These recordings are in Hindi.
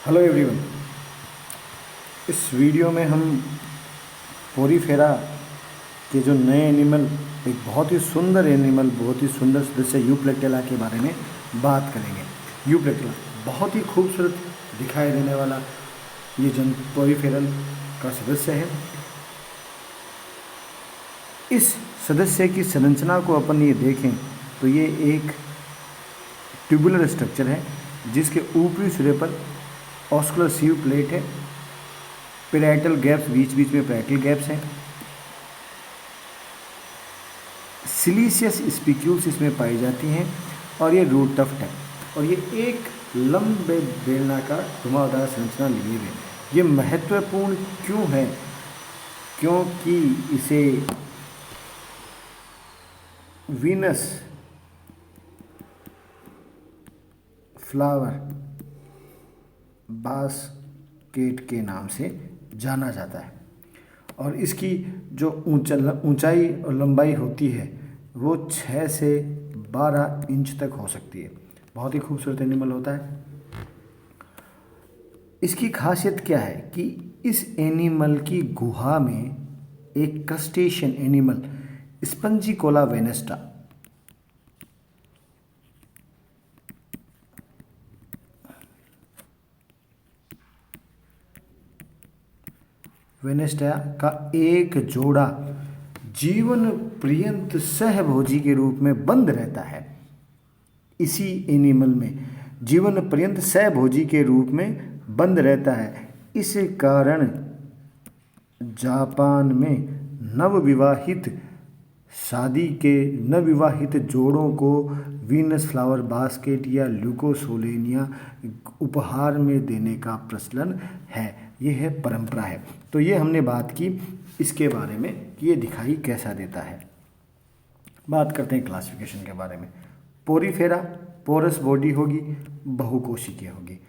Hello everyone. इस वीडियो में हम पोरीफेरा के जो नए एनिमल, एक बहुत ही सुंदर एनिमल, बहुत ही सुंदर सदस्य यूप्लेक्टेला के बारे में बात करेंगे। यूप्लेक्टेला बहुत ही खूबसूरत दिखाई देने वाला ये पोरीफेरल का सदस्य है। इस सदस्य की संरचना को अपन ये देखें तो ये एक ट्यूबुलर स्ट्रक्चर है जिसके ऊपरी सिरे पर ऑस्कुलर सीव प्लेट है। पेराइटल गैप्स, बीच बीच में पेराइटल गैप्स हैं। सिलीशियस स्पिक्यूल्स इसमें पाई जाती हैं और ये रूट टफ्ट है और ये एक लंबे बेलनाकार घुमावदार संरचना लिए हुए। ये महत्वपूर्ण क्यों है? क्योंकि इसे वीनस फ्लावर बास्केट के नाम से जाना जाता है और इसकी जो ऊंचाई और लंबाई होती है वो 6 से 12 इंच तक हो सकती है। बहुत ही खूबसूरत एनिमल होता है। इसकी खासियत क्या है कि इस एनिमल की गुहा में एक क्रस्टेशियन एनिमल स्पंजिकोला वेनेस्टा का एक जोड़ा जीवन पर्यंत सहभोजी के रूप में बंद रहता है। इसी एनिमल में जीवन पर्यंत सहभोजी के रूप में बंद रहता है। इस कारण जापान में नवविवाहित जोड़ों को वीनस फ्लावर बास्केट या ल्यूकोसोलेनिया उपहार में देने का प्रचलन है। यह है परंपरा है। तो ये हमने बात की इसके बारे में कि ये दिखाई कैसा देता है। बात करते हैं क्लासिफिकेशन के बारे में। पोरीफेरा पोरस बॉडी होगी, बहुकोशिकीय होगी।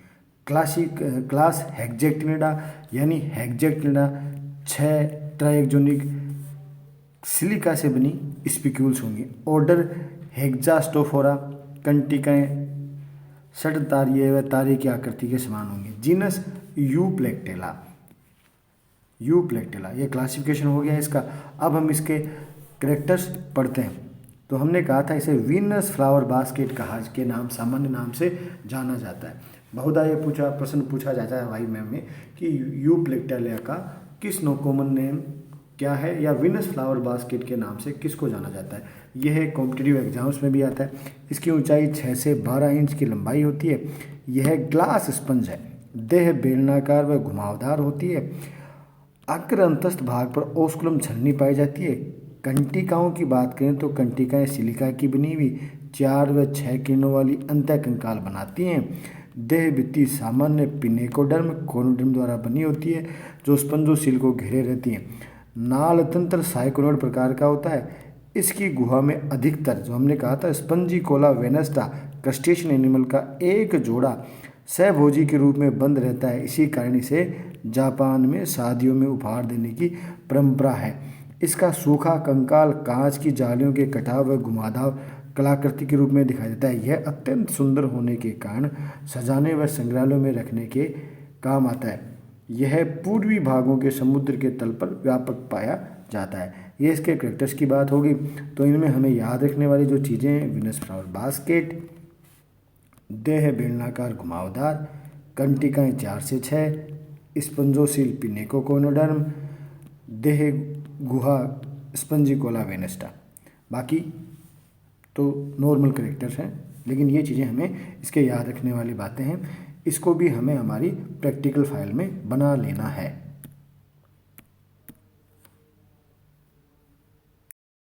क्लास हेक्जेक्टिनिडा यानी हेक्जेक्टिनिडा 6 ट्राइएक्जोनिक सिलिका से बनी स्पिक्यूल्स होंगी। ऑर्डर हेक्सास्टोफोरा, कंटिकाएँ षटतारीय व तारे की आकृति के समान होंगे। जीनस यूप्लेक्टेला ये क्लासिफिकेशन हो गया इसका। अब हम इसके कैरेक्टर्स पढ़ते हैं। तो हमने कहा था इसे वीनस फ्लावर बास्केट कहा के नाम, सामान्य नाम से जाना जाता है। बहुधा ये प्रश्न पूछा जाता है भाई मैम में कि यूप्लेक्टेला का किस कॉमन नेम क्या है या वीनस फ्लावर बास्केट के नाम से किसको जाना जाता है। यह कॉम्पिटिटिव एग्जाम्स में भी आता है। इसकी ऊंचाई 6 से 12 इंच की लंबाई होती है। यह ग्लास स्पंज है। देह बेलनाकार व घुमावदार होती है। अग्र अंतस्थ भाग पर ओस्कुलम छलनी पाई जाती है। कंटिकाओं की बात करें तो कंटिकाएं सिलिका की बनी हुई 4 व 6 किरणों वाली अंतःकंकाल बनाती हैं। देह भित्ति सामान्य पिनेकोडर्म कोनोडर्म द्वारा बनी होती है जो स्पंजोसील को घेरे रहती है। नाल तंत्र साइकोनोड प्रकार का होता है। इसकी गुहा में अधिकतर, जो हमने कहा था, स्पंजिकोला वेनेस्टा क्रस्टेशियन एनिमल का एक जोड़ा सहभोजी के रूप में बंद रहता है। इसी कारण इसे जापान में शादियों में उपहार देने की परंपरा है। इसका सूखा कंकाल कांच की जालियों के कटाव व घुमावदार कलाकृति के रूप में दिखाई देता है। यह अत्यंत सुंदर होने के कारण सजाने व संग्रहालयों में रखने के काम आता है। यह पूर्वी भागों के समुद्र के तल पर व्यापक पाया जाता है। ये इसके कैरेक्टर्स की बात होगी। तो इनमें हमें याद रखने वाली जो चीज़ें हैं, वीनस फ्लावर बास्केट, देह बेलनाकार घुमावदार, कंटिकाएँ 4 से 6, स्पंजोसील पिनेकोकोनोडर्म, देह गुहा स्पंजिकोला वेनेस्टा। बाकी तो नॉर्मल कैरेक्टर्स हैं, लेकिन ये चीज़ें हमें इसके याद रखने वाली बातें हैं। इसको भी हमें हमारी प्रैक्टिकल फाइल में बना लेना है।